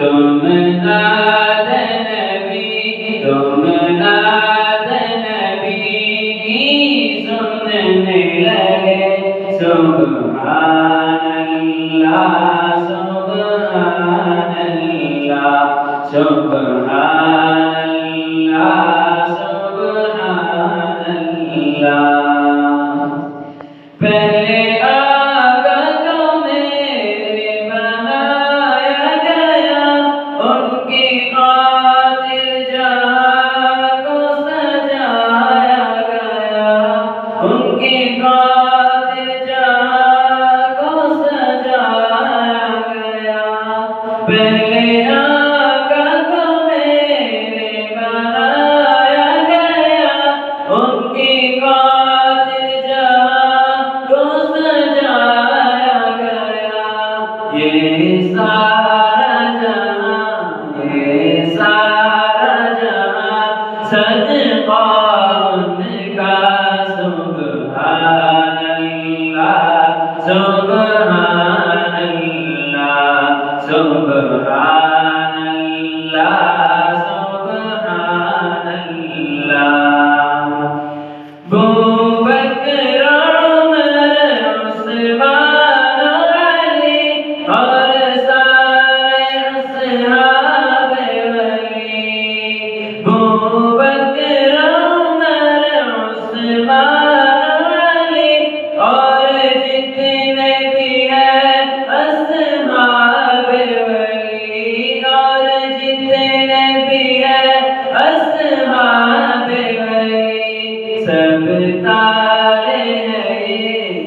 تم ناد نبی کی سننے لگے سبحان اللہ سبحان اللہ سبحان اللہ سبحان اللہ پہلے آقا کو میرے بنایا گیا ان کی خاطر جہاں کو سجایا گیا ان کی خاطر جہاں کو سجایا گیا پہلے آقا کو میرے بنایا گیا ان کی خاطر جہاں کو سجایا گیا یہ سارا جہاں صدقہ ان کا سبحان اللہ سبحان اللہ سبحان اللہ سبحان اللہ بکر عمر عثمان علی اور سارے اصحاب ولی بکر عمر عثمان علی اور جتنے بھی ہیں اصحاب ولی اور جتنے بھی ہیں اصحاب ولی سب تارے ہیں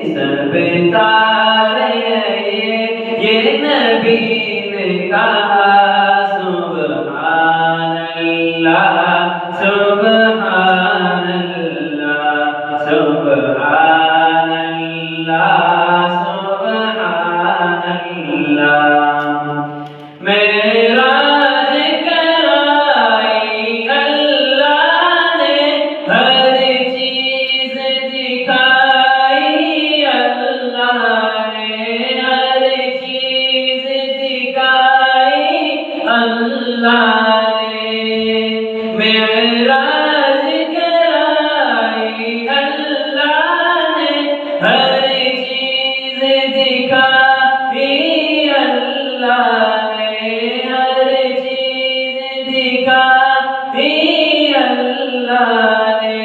سب تارے ہیں یہ نبی نے کہا سبحان اللہ سبحان اللہ سبحان اللہ سبحان اللہ معراج کرائی اللہ نے ہر چیز دکھائی اللہ نے ہر چیز دکھائی اللہ نے معراج کرائی اللہ نے ہر چیز دکھائی اللہ نے ہر چیز دکھائی اللہ نے